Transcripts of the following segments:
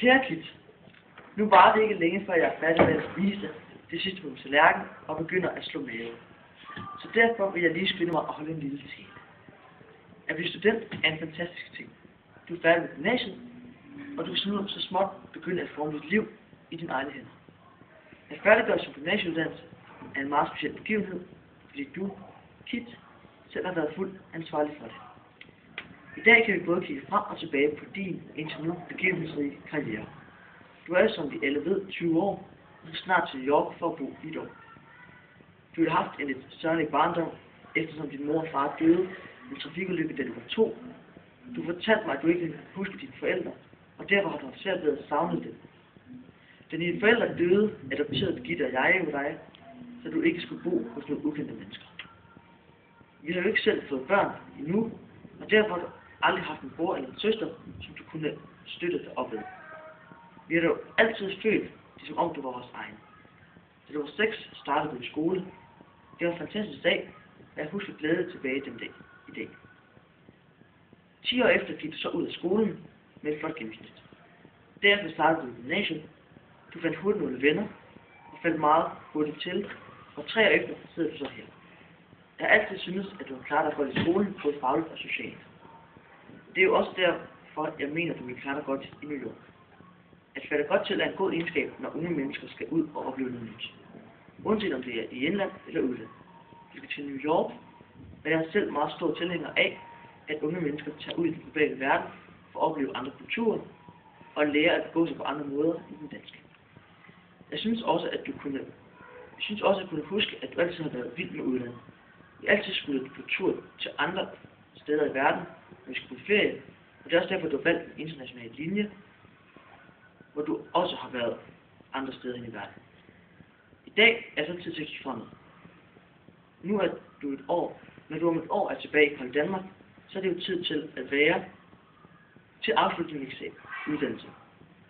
Kære Kit, nu varer det ikke længe, før jeg er færdig med at spise det sidste på min tallerken og begynder at slå mave. Så derfor vil jeg lige skynde mig at holde en lille tale. At blive student er en fantastisk ting. Du er færdig med gymnasiet, og du kan nu så småt begynde at forme dit liv i dine egne hænder. At færdiggøre sin gymnasieuddannelse er en meget speciel begivenhed, fordi du, Kit, selv har været fuldt ansvarlig for det. I dag kan vi både kigge frem og tilbage på din indtil nu begivenhedsrige karriere. Du er, som vi alle ved, 20 år, og du er snart til New York for at bo i et år. Du har haft en lidt sørgelig barndom, eftersom din mor og far døde i en trafikulykke, da du var 2. Du fortalte mig, at du ikke kan huske dine forældre, og derfor har du haft svært ved at savne dem. Da dine forældre døde, adopterede Gitte og jeg med dig, så du ikke skulle bo hos nogle ukendte mennesker. Vi har jo ikke selv fået børn endnu, og derfor har du aldrig haft en bror eller en søster, som du kunne støtte dig op ved. Vi har dog altid følt, som om du var vores egen. Da du var 6, startede du i skole. Det var en fantastisk dag, og jeg husker glæde tilbage den dag i dag. 10 år efter gik du så ud af skolen med et flot gennemsnit. Derefter startede du i gymnasiet. Du fandt hurtigt nogle venner, og faldt meget hurtigt til, og 3 år efter sidder du så her. Jeg har altid syntes, at du har klaret dig godt i skolen, både fagligt og socialt. Det er jo også derfor, jeg mener, at du vil klare dig godt i New York. At falde godt til er en god egenskab, når unge mennesker skal ud og opleve noget nyt. Uanset om det er i indland eller udland. Du skal til New York, og jeg er selv meget stor tilhænger af, at unge mennesker tager ud i den globale verden for at opleve andre kulturer og lære at begå sig på andre måder end den danske. Jeg synes også, at kunne huske, at du altid har været vild med udlandet. Vi altid skulle på tur til andre steder i verden, når vi skulle på ferie, og det er også derfor, du har valgt en international linje, hvor du også har været andre steder i verden. I dag er så tid til at kigge fremad. Nu er du et år, når du om et år er tilbage i Danmark, så er det jo tid til at afslutte din uddannelse.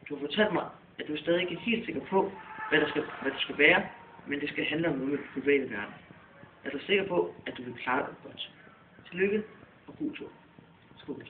Du har fortalt mig, at du stadig ikke er helt sikker på, hvad du skal være, men det skal handle om noget med den globale verden. Er du sikker på, at du vil klare det godt? Tillykke og god tur. Skål.